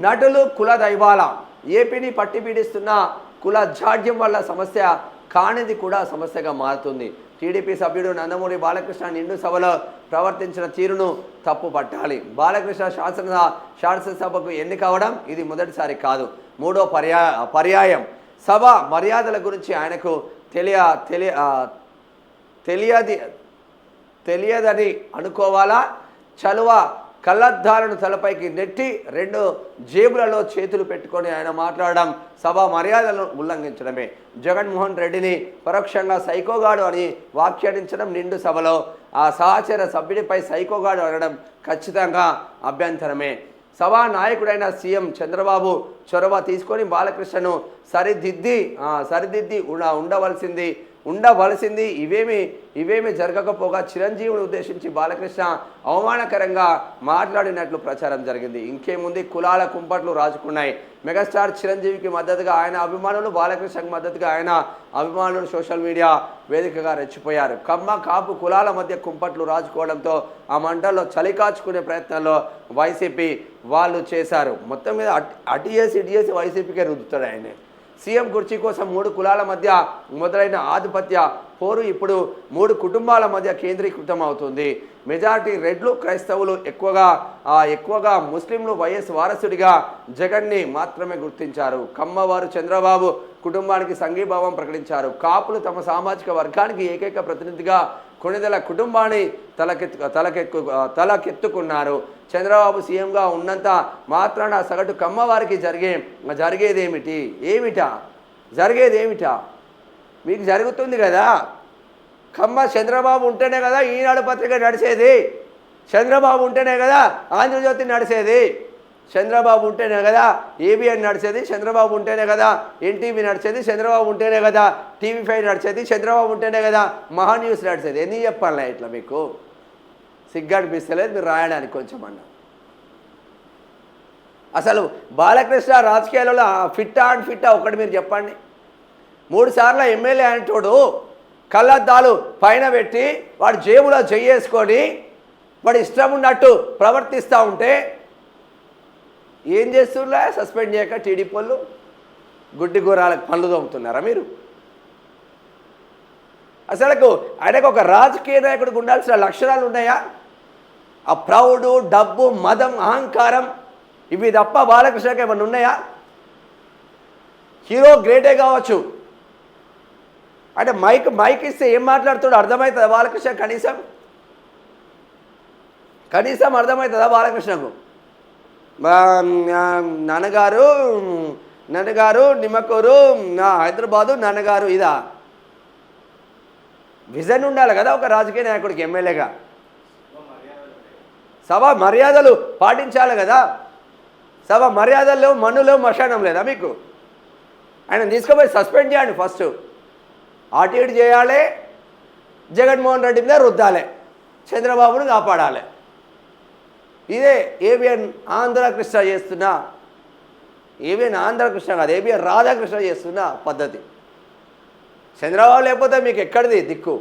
నటులు కుల దైవాల ఏపీని పట్టి పీడిస్తున్న కుల జాడ్యం వల్ల సమస్య కానిది కూడా సమస్యగా మారుతుంది. టీడీపీ సభ్యుడు నందమూరి బాలకృష్ణ నిండు సభలో ప్రవర్తించిన తీరును తప్పు పట్టాలి. బాలకృష్ణ శాసనసభకు ఎన్నికవడం ఇది మొదటిసారి కాదు, మూడో పర్యాయం. సభ మర్యాదల గురించి ఆయనకు తెలియదని అనుకోవాలా? చలువ కళ్ళద్దాలను తలపైకి నెట్టి రెండు జేబులలో చేతులు పెట్టుకొని ఆయన మాట్లాడడం సభా మర్యాదలను ఉల్లంఘించడమే. జగన్మోహన్ రెడ్డిని పరోక్షంగా సైకోగాడు అని వ్యాఖ్యానించడం, నిండు సభలో ఆ సహచర సభ్యుడిపై సైకోగాడు అనడం ఖచ్చితంగా అభ్యంతరమే. సభా నాయకుడైన సీఎం చంద్రబాబు చొరవ తీసుకొని బాలకృష్ణను సరిదిద్ది ఉండవలసింది. ఇవేమి జరగకపోగా చిరంజీవిని ఉద్దేశించి బాలకృష్ణ అవమానకరంగా మాట్లాడినట్లు ప్రచారం జరిగింది. ఇంకేముంది, కులాల కుంపట్లు రాజుకున్నాయి. మెగాస్టార్ చిరంజీవికి మద్దతుగా ఆయన అభిమానులు, బాలకృష్ణకు మద్దతుగా ఆయన అభిమానులు సోషల్ మీడియా వేదికగా రెచ్చిపోయారు. కమ్మ కాపు కులాల మధ్య కుంపట్లు రాజుకోవడంతో ఆ మంటల్లో చలి కాచుకునే ప్రయత్నంలో వైసీపీ వాళ్ళు చేశారు. మొత్తం మీద అటు చేసి ఇటు చేసి వైసీపీకే రుద్దుతాడు ఆయన. సీఎం కుర్చీ కోసం 3 కులాల మధ్య మొదలైన ఆధిపత్య పోరు ఇప్పుడు 3 కుటుంబాల మధ్య కేంద్రీకృతం అవుతుంది. మెజారిటీ రెడ్లు, క్రైస్తవులు, ఎక్కువగా ముస్లింలు వైఎస్ వారసుడిగా జగన్ని మాత్రమే గుర్తించారు. కమ్మవారు చంద్రబాబు కుటుంబానికి సంఘీభావం ప్రకటించారు. కాపులు తమ సామాజిక వర్గానికి ఏకైక ప్రతినిధిగా కొణిదెల కుటుంబాన్ని తలకెత్తుకున్నారు. చంద్రబాబు సీఎంగా ఉన్నంత మాత్రాన సగటు కమ్మవారికి జరిగేదేమిటా మీకు జరుగుతుంది కదా. కమ్మ చంద్రబాబు ఉంటేనే కదా ఈనాడు పత్రిక నడిచేది, చంద్రబాబు ఉంటేనే కదా ఆంధ్రజ్యోతి నడిచేది, చంద్రబాబు ఉంటేనే కదా ఏబిఎన్ నడిచేది, చంద్రబాబు ఉంటేనే కదా ఎన్టీవీ నడిచేది, చంద్రబాబు ఉంటేనే కదా టీవీ5 నడిచేది, చంద్రబాబు ఉంటేనే కదా మహా న్యూస్ నడిచేది. ఎన్ని చెప్పాలా ఇట్లా? మీకు సిగ్గనిపిస్తలేదు మీరు రాయడానికి కొంచెం అన్న. అసలు బాలకృష్ణ రాజకీయాలలో ఫిట్టా ఒకటి మీరు చెప్పండి. 3 సార్లు ఎమ్మెల్యే అంటోడు కళ్ళద్దాలు పైన పెట్టి వాడు జేబులో చెయ్యేసుకొని వాడు ఇష్టం ఉన్నట్టు ప్రవర్తిస్తూ ఉంటే ఏం చేస్తున్నా సస్పెండ్ చేయక టీడీపీ వాళ్ళు గుడ్డి గుర్రాలకు పనులు తోముతున్నారా మీరు? అసలు ఆయనకు ఒక రాజకీయ నాయకుడికి ఉండాల్సిన లక్షణాలు ఉన్నాయా? ఆ ప్రౌడు, డబ్బు, మదం, అహంకారం ఇవి తప్ప బాలకృష్ణకి ఏమన్నా ఉన్నాయా? హీరో గ్రేటే కావచ్చు, అంటే మైక్ ఇస్తే ఏం మాట్లాడుతాడో అర్థమవుతుందా బాలకృష్ణ? కనీసం అర్థమవుతుందా బాలకృష్ణకు? నాన్నగారు నిమ్మకూరు, హైదరాబాదు నాన్నగారు, ఇదా విజన్ ఉండాలి కదా ఒక రాజకీయ నాయకుడికి ఎమ్మెల్యేగా. సభ మర్యాదలు పాటించాలి కదా. సభ మర్యాదల్లో మన్నులో మశానం లేదా మీకు? ఆయన తీసుకుపోయి సస్పెండ్ చేయండి ఫస్ట్. అటు ఇటు చేయాలి, జగన్మోహన్ రెడ్డి మీద రుద్దాలి, చంద్రబాబును కాపాడాలి. ఇదే ఏబిఎన్ ఆంధ్రకృష్ణ చేస్తున్న, ఏబిఎన్ ఆంధ్రకృష్ణ కాదు ఏబిఎన్ రాధాకృష్ణ చేస్తున్న పద్ధతి. చంద్రబాబు లేకపోతే మీకు ఎక్కడిది దిక్కు?